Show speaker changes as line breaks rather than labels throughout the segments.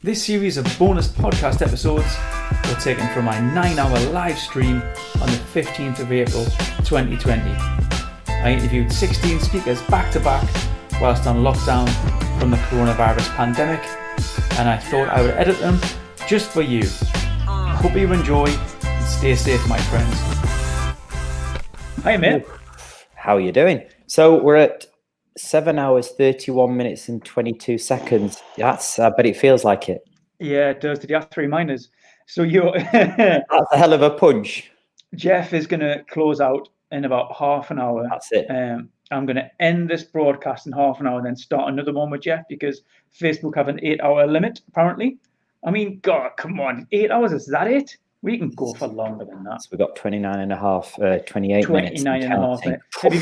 This series of bonus podcast episodes were taken from my 9-hour live stream on the 15th of April 2020. I interviewed 16 speakers back to back whilst on lockdown from the coronavirus pandemic, and I thought I would edit them just for you. Hope you enjoy and stay safe, my friends. Hi, mate.
How are you doing? So we're at 7 hours, 31 minutes and 22 seconds. I bet it feels like it.
Yeah, it does. Did you have to remind us? So you're...
That's a hell of a punch.
Jeff is going to close out in about half an hour.
That's it.
I'm going to end this broadcast in half an hour and then start another one with Jeff because Facebook have an 8-hour limit, apparently. I mean, God, come on. 8 hours, is that it? We can go for longer than that.
So we've got 28 minutes.
29 and a half minutes. Have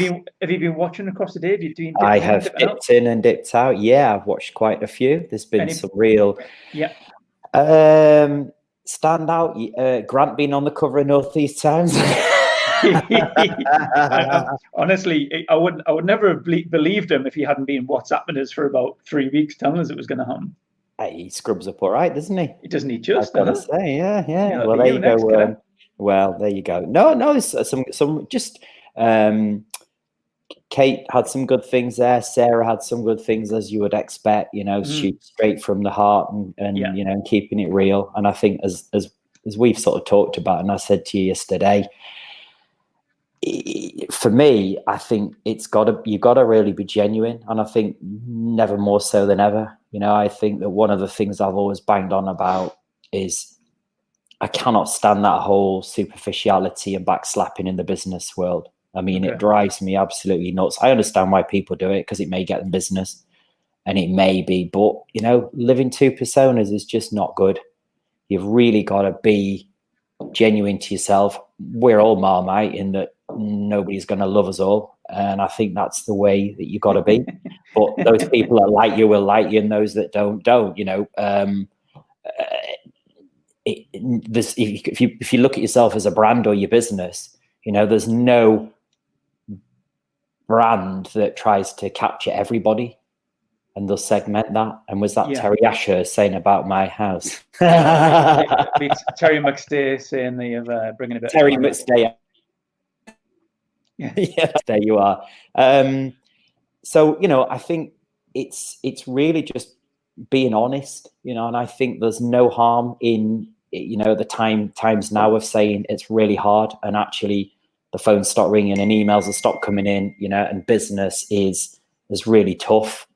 you been watching across the day? Have you been
I have dipped in and dipped out. Yeah, I've watched quite a few. There's been some real standout. Grant being on the cover of Northeast Times.
Honestly, I would never have believed him if he hadn't been WhatsApping us for about 3 weeks telling us it was going to happen.
He scrubs up all right, doesn't he?
He doesn't. He just.
I've got to say, yeah. Well, there you go. Well, there you go. No, there's some just. Kate had some good things there. Sarah had some good things, as you would expect. You know, shoot straight from the heart and you know, keeping it real. And I think as we've sort of talked about, and I said to you yesterday, for me, I think you've got to really be genuine, and I think never more so than ever. You know, I think that one of the things I've always banged on about is I cannot stand that whole superficiality and backslapping in the business world. I mean, It drives me absolutely nuts. I understand why people do it because it may get them business, and it may be, but you know, living two personas is just not good. You've really got to be genuine to yourself. We're all Marmite in that nobody's going to love us all, and I think that's the way that you got to be. But those people that like you will like you, and those that don't. You know, if you look at yourself as a brand or your business, you know, there's no brand that tries to capture everybody and they'll segment that. And was that Terry Asher saying about my house?
Terry McStay saying they have bringing a bit.
Terry McStay. Yeah, there you are. So, you know, I think it's really just being honest, you know, and I think there's no harm in, you know, the times now of saying it's really hard, and actually the phones stop ringing and emails will stop coming in, you know, and business is really tough.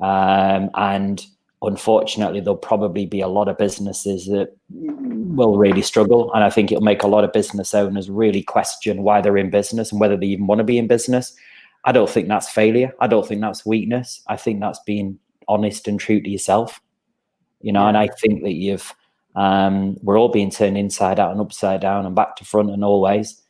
And unfortunately, there'll probably be a lot of businesses that will really struggle. And I think it'll make a lot of business owners really question why they're in business and whether they even want to be in business. I don't think that's failure. I don't think that's weakness. I think that's being honest and true to yourself, you know. And I think that we're all being turned inside out and upside down and back to front and always.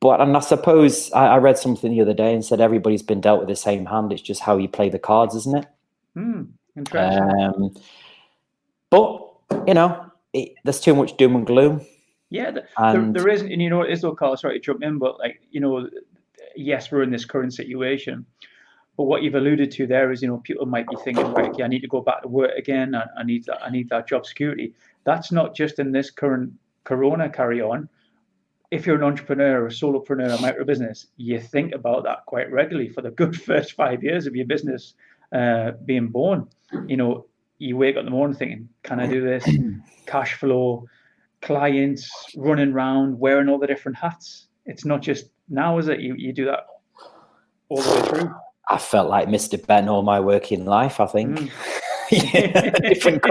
And I suppose I read something the other day and said everybody's been dealt with the same hand. It's just how you play the cards, isn't it?
Interesting.
But, you know, there's too much doom and gloom.
Yeah, there isn't. And you know, it is though, Carl, sorry to jump in, but like, you know, yes, we're in this current situation. But what you've alluded to there is, you know, people might be thinking, right, okay, I need to go back to work again. I need that job security. That's not just in this current Corona carry on. If you're an entrepreneur or a solopreneur or micro business, you think about that quite regularly for the good first 5 years of your business being born. You know, you wake up in the morning thinking, can I do this? Cash flow, clients, running around, wearing all the different hats. It's not just now, is it? You do that all the way through.
I felt like Mr. Ben all my working life, I think. Different.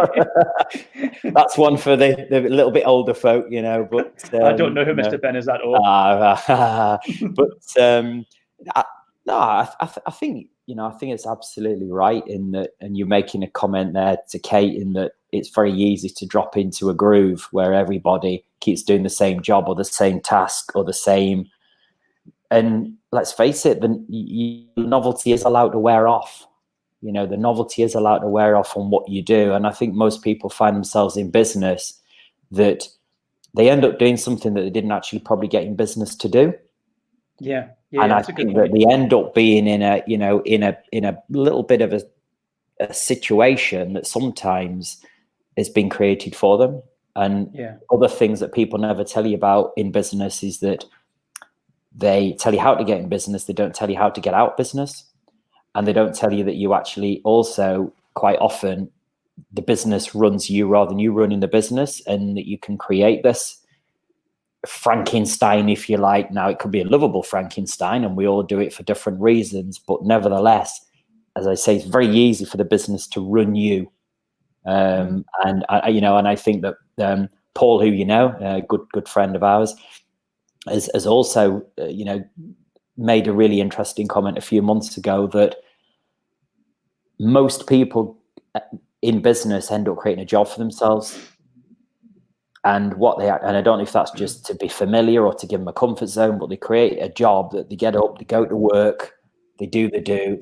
That's one for the little bit older folk, you know. But
I don't know who Mr. Ben is at all.
I think, you know, I think it's absolutely right in that, and you're making a comment there to Kate in that it's very easy to drop into a groove where everybody keeps doing the same job or the same task or the same. And let's face it, the novelty is allowed to wear off. You know, the novelty is allowed to wear off on what you do. And I think most people find themselves in business that they end up doing something that they didn't actually probably get in business to do.
Yeah.
And I think that they end up being in a little bit of a situation that sometimes has been created for them. And other things that people never tell you about in business is that they tell you how to get in business. They don't tell you how to get out business. And they don't tell you that you actually also, quite often, the business runs you rather than you running the business, and that you can create this Frankenstein, if you like. Now, it could be a lovable Frankenstein, and we all do it for different reasons. But nevertheless, as I say, it's very easy for the business to run you. And I think that Paul, who a good friend of ours, has also made a really interesting comment a few months ago that most people in business end up creating a job for themselves. And I don't know if that's just to be familiar or to give them a comfort zone, but they create a job that they get up, they go to work, they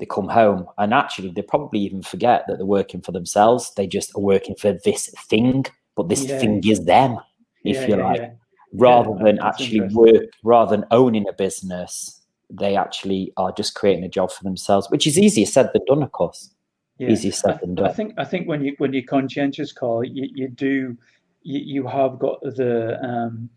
come home, and actually they probably even forget that they're working for themselves. They just are working for this thing, but this thing is them, if you like. Rather than actually work, rather than owning a business, they actually are just creating a job for themselves, which is easier said than done, of course. Easier said than done.
I think when you're conscientious, Carl, you have got the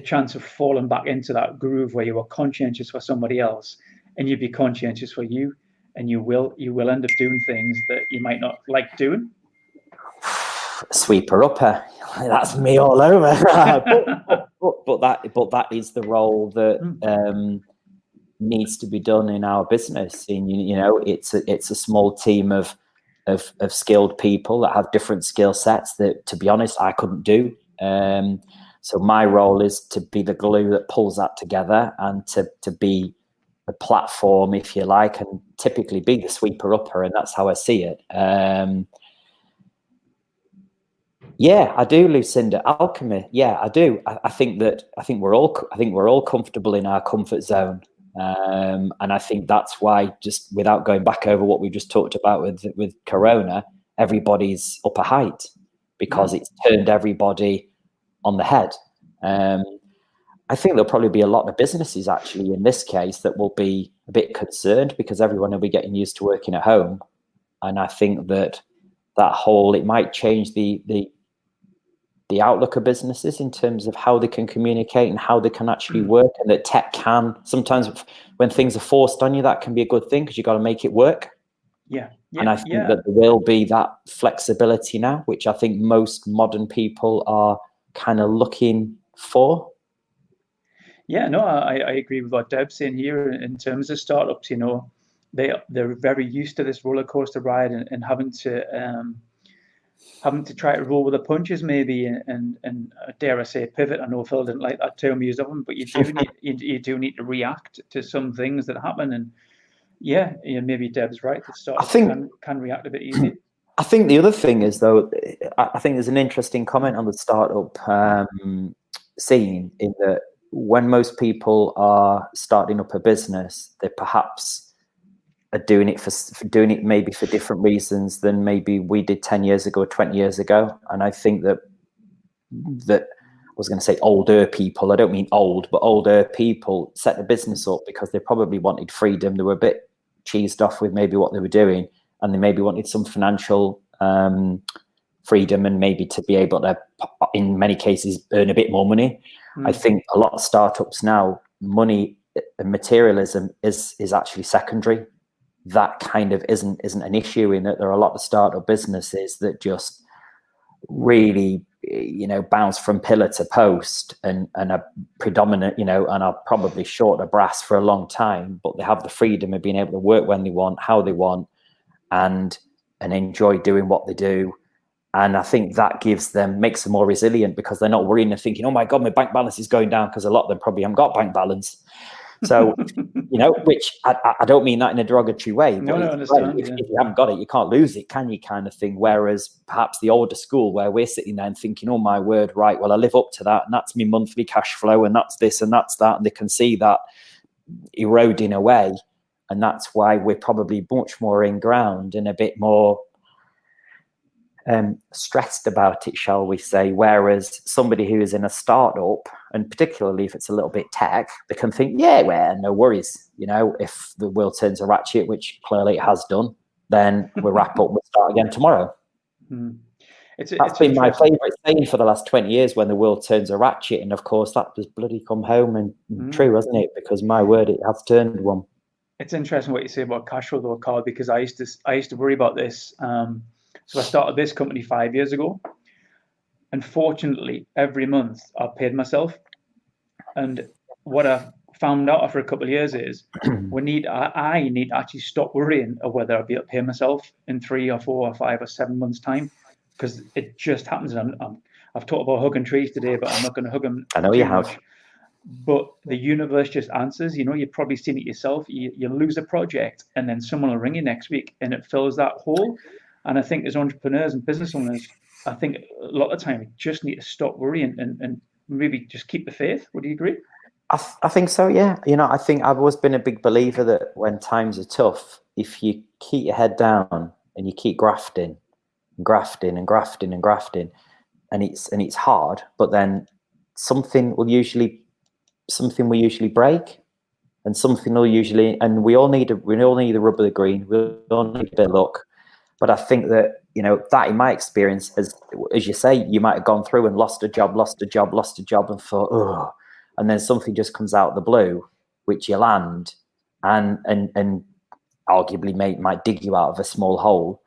chance of falling back into that groove where you are conscientious for somebody else, and you be conscientious for you, and you will end up doing things that you might not like doing.
Sweeper upper, that's me all over. but that is the role that needs to be done in our business. And it's a small team of skilled people that have different skill sets that, to be honest, I couldn't do. So my role is to be the glue that pulls that together, and to be a platform, if you like, and typically be the sweeper upper, and that's how I see it. I do, Lucinda. Alchemy. Yeah, I do. I think we're all comfortable in our comfort zone. And I think that's why, just without going back over what we just talked about with Corona, everybody's up a height, because it's turned everybody on the head. I think there'll probably be a lot of businesses actually in this case that will be a bit concerned, because everyone will be getting used to working at home. And I think that it might change the outlook of businesses in terms of how they can communicate and how they can actually work, and that tech can sometimes, when things are forced on you, that can be a good thing, because you've got to make it work. And I think that there will be that flexibility now, which I think most modern people are kind of looking for.
I agree with what Deb's saying here in terms of startups. They're very used to this roller coaster ride, and having to try to roll with the punches, maybe, and dare I say pivot. I know Phil didn't like that term used of him, but you do need to react to some things that happen. And maybe Deb's right, that startups can react a bit easier.
I think the other thing is, though, I think there's an interesting comment on the startup scene, in that when most people are starting up a business, they perhaps are doing it maybe for different reasons than maybe we did 10 years ago, 20 years ago. And I think that I was going to say older people, I don't mean old, but older people set the business up because they probably wanted freedom. They were a bit cheesed off with maybe what they were doing, and they maybe wanted some financial freedom, and maybe to be able to, in many cases, earn a bit more money. I think a lot of startups now, money and materialism is actually secondary. That kind of isn't an issue, in that there are a lot of startup businesses that just really, bounce from pillar to post and are predominant, and are probably short of brass for a long time, but they have the freedom of being able to work when they want, how they want, and enjoy doing what they do. And I think that makes them more resilient, because they're not worrying and thinking, oh my God, my bank balance is going down, because a lot of them probably haven't got bank balance. So, which I don't mean that in a derogatory way.
No, I understand.
If you haven't got it, you can't lose it, can you, kind of thing. Whereas perhaps the older school, where we're sitting there and thinking, oh my word, right, well, I live up to that, and that's my monthly cash flow, and that's this and that's that. And they can see that eroding away. And that's why we're probably much more in ground and a bit more stressed about it, shall we say. Whereas somebody who is in a startup, and particularly if it's a little bit tech, they can think, no worries, if the world turns a ratchet, which clearly it has done, then we'll wrap up, we'll start again tomorrow. That's been my favourite saying for the last 20 years, when the world turns a ratchet. And of course, that has bloody come home and true, hasn't it? Because my word, it has turned one.
It's interesting what you say about cash flow, though, Carl, because I used to worry about this. So I started this company 5 years ago. And fortunately, every month I paid myself. And what I found out after a couple of years is I need to actually stop worrying of whether I'll be able to pay myself in 3 or 4 or 5 or 7 months' time, because it just happens. I've talked about hugging trees today, but I'm not going to hug them.
I know you have.
Much. But the universe just answers. You've probably seen it yourself. You lose a project, and then someone will ring you next week, and it fills that hole. And I think as entrepreneurs and business owners, I think a lot of the time we just need to stop worrying and maybe just keep the faith. Would you agree?
I think so, yeah. I think I've always been a big believer that when times are tough, if you keep your head down and you keep grafting and grafting and grafting and grafting, and it's hard, but then something will usually break, and something will usually, and we all need the rub of the green. We all need a bit of luck. But I think that, that in my experience, as you say, you might have gone through and lost a job and thought, oh, and then something just comes out of the blue, which you land and arguably might dig you out of a small hole.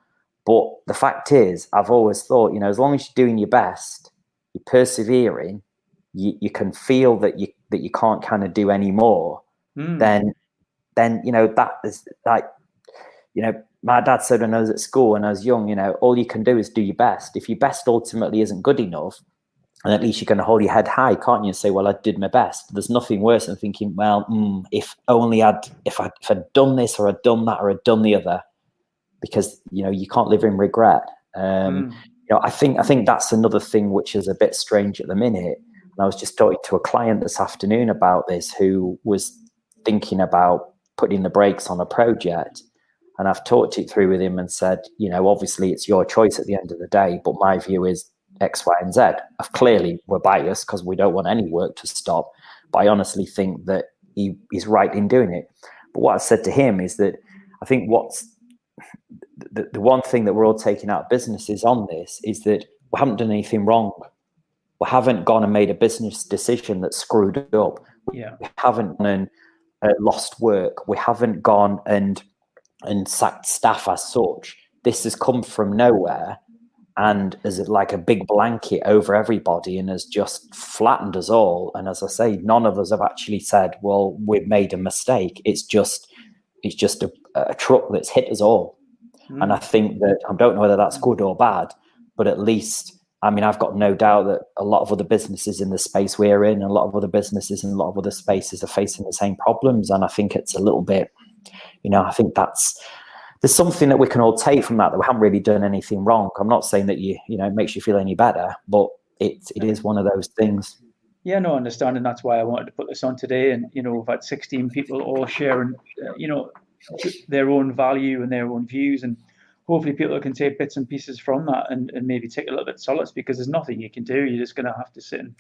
But the fact is, I've always thought, as long as you're doing your best, you're persevering, you can feel that you can't kind of do any more. Then that is like, my dad said when I was at school and I was young, all you can do is do your best. If your best ultimately isn't good enough, and at least you can hold your head high, can't you? And say, well, I did my best. There's nothing worse than thinking, well, if I'd done this or I'd done that or I'd done the other, because, you can't live in regret. I think that's another thing which is a bit strange at the minute. And I was just talking to a client this afternoon about this, who was thinking about putting the brakes on a project. And I've talked it through with him and said, obviously it's your choice at the end of the day, but my view is X, Y, and Z. Clearly we're biased because we don't want any work to stop, but I honestly think that he's right in doing it. But what I said to him is that I think what's the one thing that we're all taking out of businesses on this is that we haven't done anything wrong. We haven't gone and made a business decision that screwed up. We haven't gone and lost work. We haven't gone and sacked staff as such. This has come from nowhere and is like a big blanket over everybody and has just flattened us all. And as I say, none of us have actually said, well, we've made a mistake. It's just a truck that's hit us all. And I think that, I don't know whether that's good or bad, but at least, I've got no doubt that a lot of other businesses in the space we're in, a lot of other businesses in a lot of other spaces are facing the same problems. And I think it's a little bit, I think there's something that we can all take from that we haven't really done anything wrong. I'm not saying that it makes you feel any better, but it is one of those things.
Yeah, no, I understand. And that's why I wanted to put this on today. And, we've had 16 people all sharing, their own value and their own views. And hopefully people can take bits and pieces from that and maybe take a little bit of solace, because there's nothing you can do. You're just going to have to sit and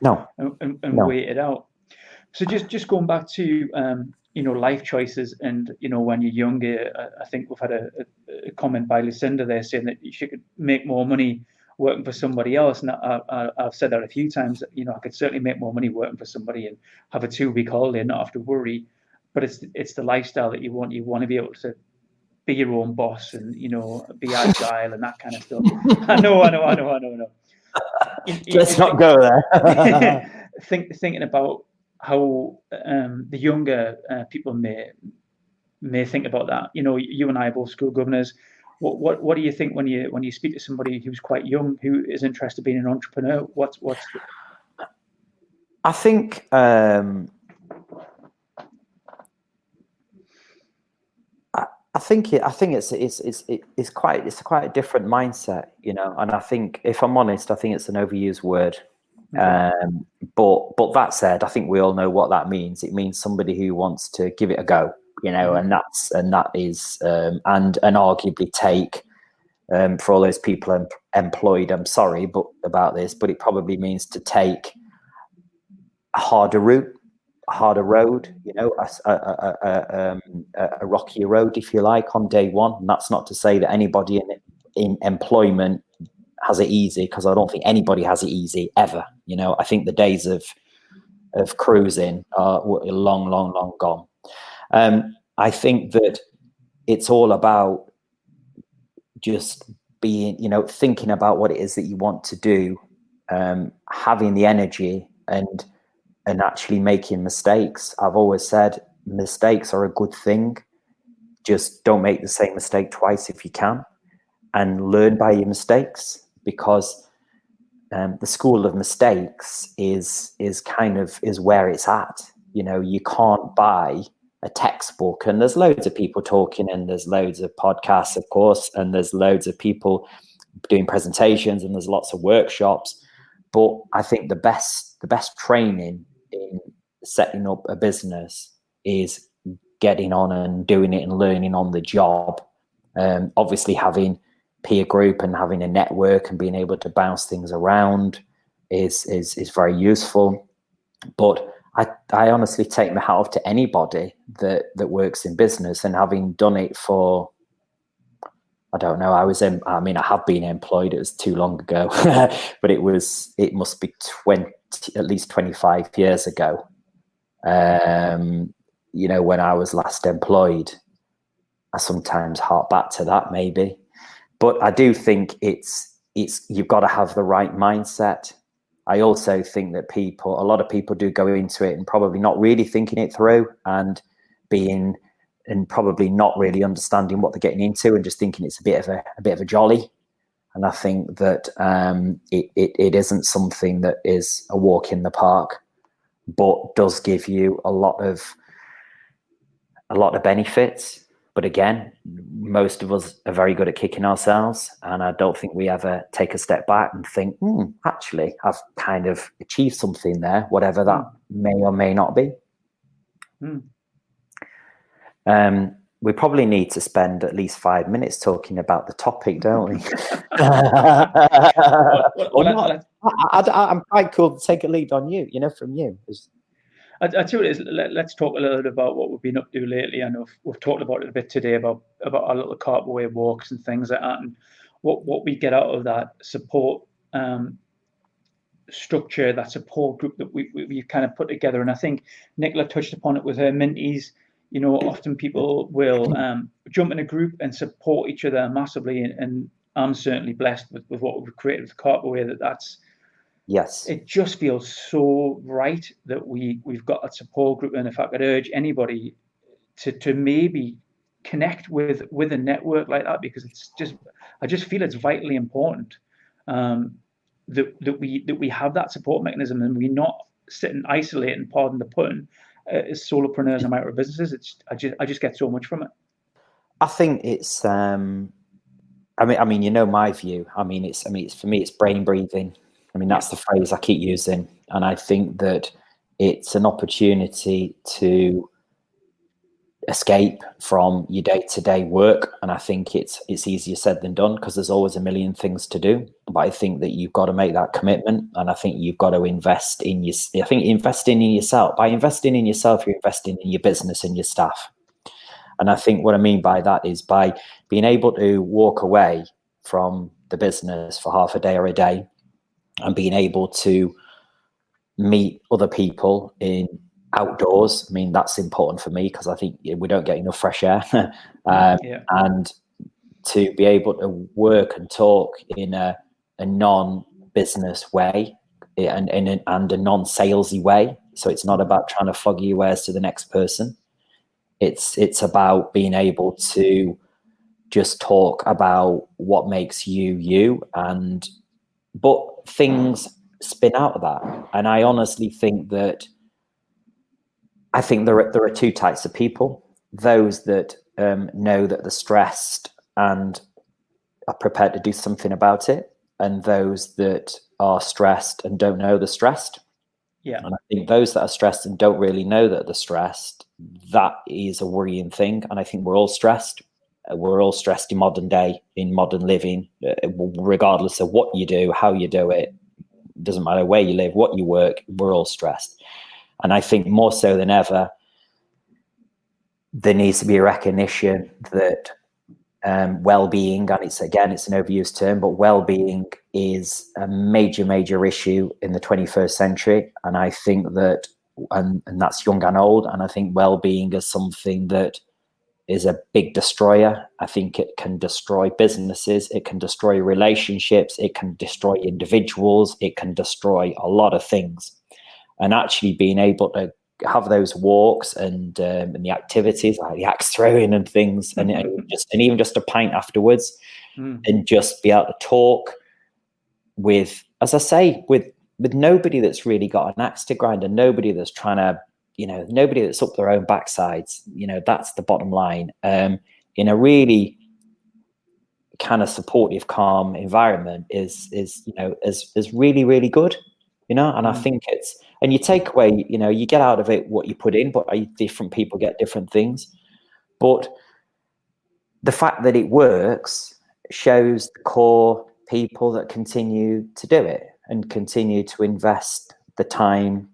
wait it out. So just going back to, life choices and, when you're younger, I think we've had a comment by Lucinda there saying that you should make more money working for somebody else. And I've said that a few times, I could certainly make more money working for somebody and have a 2-week holiday and not have to worry. But it's the lifestyle that you want. You want to be able to be your own boss and, be agile and that kind of stuff. I know.
Let's not go there.
Thinking about how the younger people may think about that. You and I are both school governors. What do you think when you speak to somebody who's quite young, who is interested in being an entrepreneur?
I think it's quite a different mindset, and I think, if I'm honest, I think it's an overused word. But that said, I think we all know what that means. It means somebody who wants to give it a go, and that is and arguably take for all those people employed. I'm sorry about this, but it probably means to take a harder route, harder road, you know, a rockier road, if you like, on day one. And that's not to say that anybody in employment has it easy, because I don't think anybody has it easy ever. You know, I think the days of cruising are long gone. I think that it's all about just being, you know, thinking about what it is that you want to do, having the energy and actually making mistakes. I've always said mistakes are a good thing. Just don't make the same mistake twice if you can, and learn by your mistakes, because the school of mistakes is where it's at. You know, you can't buy a textbook, and there's loads of people talking, and there's loads of podcasts, of course, and there's loads of people doing presentations, and there's lots of workshops. But I think the best training in setting up a business is getting on and doing it and learning on the job. Obviously, having peer group and having a network and being able to bounce things around is very useful. But I honestly take my hat off to anybody that works in business, and having done it for, I don't know, I have been employed. It was too long ago, but it must be at least 25 years ago. You know, when I was last employed, I sometimes hark back to that maybe. But I do think it's you've got to have the right mindset. I also think that a lot of people do go into it and probably not really thinking it through, and probably not really understanding what they're getting into, and just thinking it's a bit of a jolly. And I think that it isn't something that is a walk in the park, but does give you a lot of benefits. But again, most of us are very good at kicking ourselves, and I don't think we ever take a step back and think, actually, I've kind of achieved something there, whatever that may or may not be. We probably need to spend at least 5 minutes talking about the topic, don't we? I'm quite cool to take a lead on you, from you.
I tell you, let's talk a little bit about what we've been up to lately. I know we've talked about it a bit today about our little cartway walks and things like that, and what we get out of that support structure, that support group that we kind of put together. And I think Nicola touched upon it with her Minties. You know, often people will jump in a group and support each other massively, and I'm certainly blessed with what we've created with Cartway. That's
yes,
it just feels so right that we've got a support group. And if I could urge anybody to maybe connect with a network like that, because I just feel it's vitally important that we have that support mechanism, and we're not sitting isolating, pardon the pun, as solopreneurs and micro businesses. I just get so much from it.
I think it's I mean, you know my view. It's for me, it's brain breathing. That's the phrase I keep using. And I think that it's an opportunity to escape from your day-to-day work. And I think it's easier said than done, because there's always a million things to do. But I think that you've got to make that commitment. And I think you've got to invest in investing in yourself. By investing in yourself, you're investing in your business and your staff. And I think what I mean by that is by being able to walk away from the business for half a day or a day, and being able to meet other people in outdoors. That's important for me, because I think we don't get enough fresh air. And to be able to work and talk in a non-business way and a non-salesy way. So it's not about trying to flog your wares to the next person. It's about being able to just talk about what makes you, but things spin out of that. And I honestly think that there are two types of people: those that know that they're stressed and are prepared to do something about it, and those that are stressed and don't know they're stressed.
Yeah.
And I think those that are stressed and don't really know that they're stressed, that is a worrying thing. And I think we're all stressed. We're all stressed in modern day, in modern living, regardless of what you do, how you do it. Doesn't matter where you live, what you work, we're all stressed. And I think more so than ever, there needs to be a recognition that well-being, and it's an overused term, but well-being is a major issue in the 21st century. And I think that, and that's young and old, and I think well-being is something that is a big destroyer. I think it can destroy businesses, it can destroy relationships, it can destroy individuals, it can destroy a lot of things. And actually being able to have those walks and the activities like the axe throwing and things, and even just a pint afterwards, and just be able to talk with, as I say, with nobody that's really got an axe to grind, and nobody that's trying to, nobody that's up their own backsides. That's the bottom line. In a really kind of supportive, calm environment is really, really good. And I think and you take away, you get out of it what you put in, but different people get different things. But the fact that it works shows the core people that continue to do it and continue to invest the time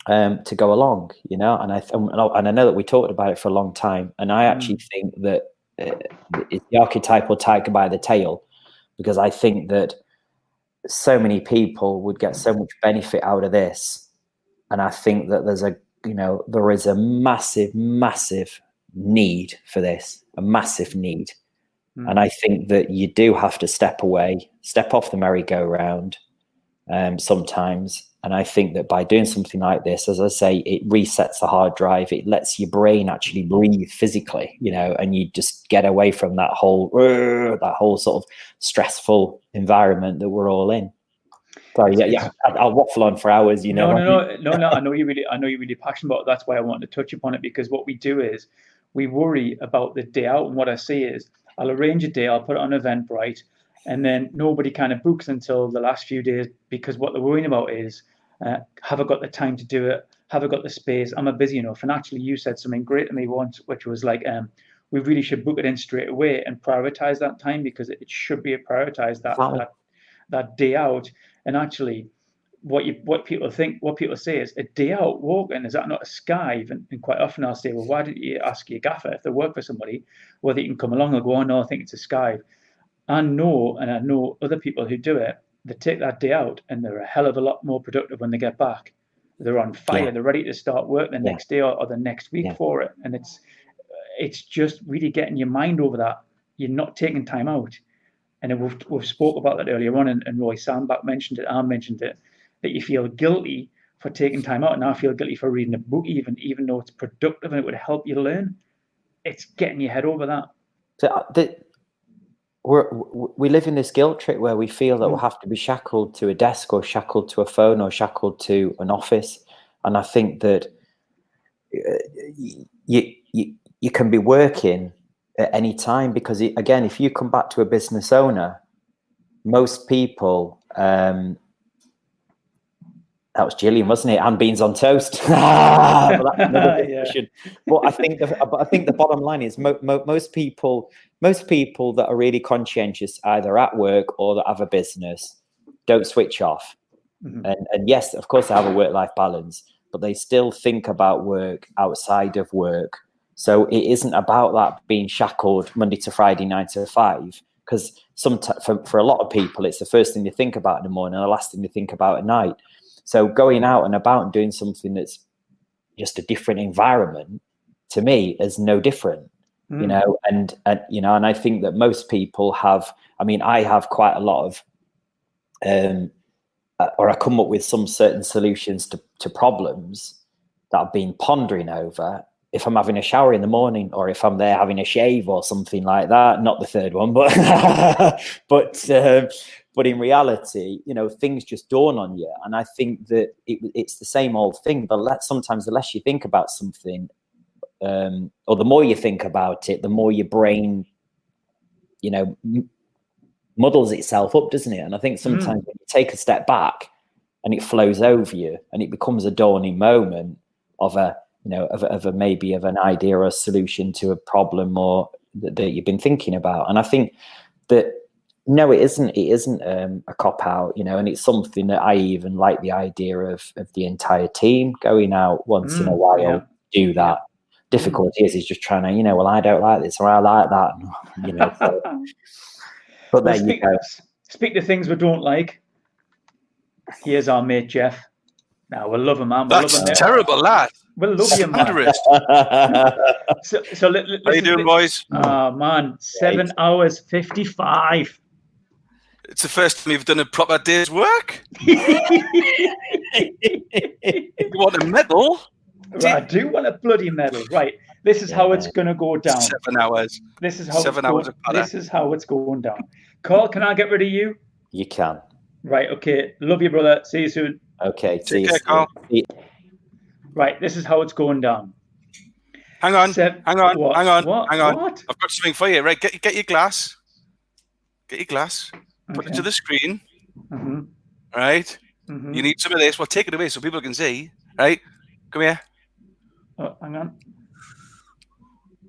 to go along, and I know that we talked about it for a long time, and I actually think that it's the archetypal tiger by the tail, because I think that so many people would get so much benefit out of this, and I think that there is a massive need for this, a massive need, and I think that you do have to step off the merry-go-round sometimes. And I think that by doing something like this, as I say, it resets the hard drive. It lets your brain actually breathe physically, and you just get away from that whole sort of stressful environment that we're all in. Sorry, I'll waffle on for hours.
No. I know you're really passionate about it. That's why I wanted to touch upon it, because what we do is we worry about the day out. And what I say is, I'll arrange a day, I'll put it on Eventbrite, and then nobody kind of books until the last few days, because what they're worrying about is, have I got the time to do it? Have I got the space? Am I busy enough? And actually, you said something great to me once, which was like, we really should book it in straight away and prioritize that time, because it should be prioritized that day out. And actually, what people say is, a day out walking, is that not a skive? And quite often I'll say, well, why didn't you ask your gaffer if they work for somebody whether you can come along? They'll go, oh no, I think it's a skive. I know other people who do it. They take that day out and they're a hell of a lot more productive when they get back. They're on fire. They're ready to start work the next day or the next week for it. And it's just really getting your mind over that. You're not taking time out. And we've spoke about that earlier on, and Roy Sandbach mentioned it. I mentioned it, that you feel guilty for taking time out, and I feel guilty for reading a book, even though it's productive and it would help you learn. It's getting your head over that.
So we live in this guilt trip where we feel that we'll have to be shackled to a desk, or shackled to a phone, or shackled to an office. And I think that you can be working at any time, because again, if you come back to a business owner, most people, that was Gillian, wasn't it? And beans on toast. But that's another discussion. But I think the bottom line is most people that are really conscientious, either at work or that have a business, don't switch off. And yes, of course, they have a work-life balance, but they still think about work outside of work. So it isn't about that being shackled Monday to Friday, 9 to 5. Because for a lot of people, it's the first thing they think about in the morning and the last thing they think about at night. So going out and about and doing something that's just a different environment, to me, is no different, and I think that most people have, I have quite a lot of, or I come up with some certain solutions to problems that I've been pondering over. If I'm having a shower in the morning, or if I'm there having a shave or something like that, not the third one, but but in reality, things just dawn on you. And I think that it's the same old thing, but sometimes the less you think about something, or the more you think about it, the more your brain, muddles itself up, doesn't it? And I think sometimes when you take a step back and it flows over you and it becomes a dawning moment of maybe of an idea or a solution to a problem or that you've been thinking about. And I think that No, it isn't. It isn't a cop out, you know, and it's something that I even like the idea of the entire team going out once in a while. Do that. Difficulty is just trying to, you know, well, I don't like this or I like that, you know. So. But there you go.
Speak to things we don't like. Here's our mate Jeff. Now we'll love him, man.
That's terrible, lad.
We'll love you, man. So how
you doing, boys?
Oh man, 7 hours 55.
It's the first time you've done a proper day's work. You want a medal?
I do want a bloody medal. Right. This is how it's gonna go down.
7 hours.
This is how this is how it's going down. Carl, can I get rid of you?
You can.
Right. Okay. Love you, brother. See you soon.
Okay.
Take care, Carl.
Right. This is how it's going down.
Hang on. Hang on.
What?
Hang on.
What?
Hang on.
What?
I've got something for you. Right. Get your glass. Get your glass. Put it to the screen. Right. You need some of this. Well, take it away so people can see. Right. Come here.
Oh, hang on.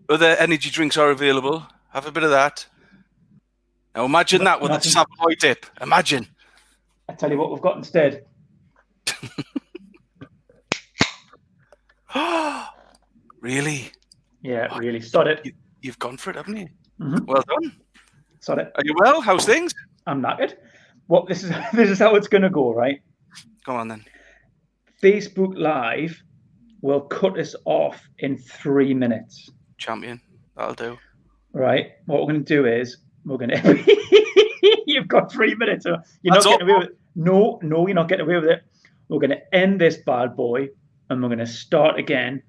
Other energy drinks are available. Have a bit of that. Now imagine that with a Savoy dip. Imagine.
I tell you what we've got instead.
Really?
Yeah, really. Sod it.
You've gone for it, haven't you? Well done.
Sod it.
Are you well? How's things?
I'm knackered. Well, this is how it's going to go, right?
Go on then.
Facebook Live will cut us off in 3 minutes.
Champion. That'll do.
Right. What we're going to do is we're going to. You've got 3 minutes. So you're not getting away with it. No, you're not getting away with it. We're going to end this bad boy, and we're going to start again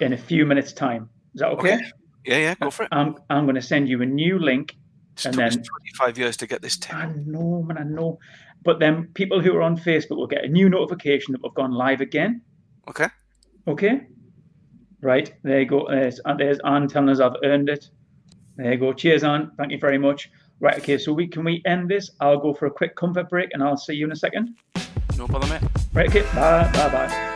in a few minutes' time. Is that okay?
Yeah. Go for it.
I'm going to send you a new link.
It took us 25 years to get this tip.
I know, man. I know. But then people who are on Facebook will get a new notification that we've gone live again. Okay. Right. There you go. There's Anne telling us I've earned it. There you go. Cheers, Anne. Thank you very much. Right. Okay. So can we end this? I'll go for a quick comfort break and I'll see you in a second.
No problem, mate.
Right. Okay. Bye.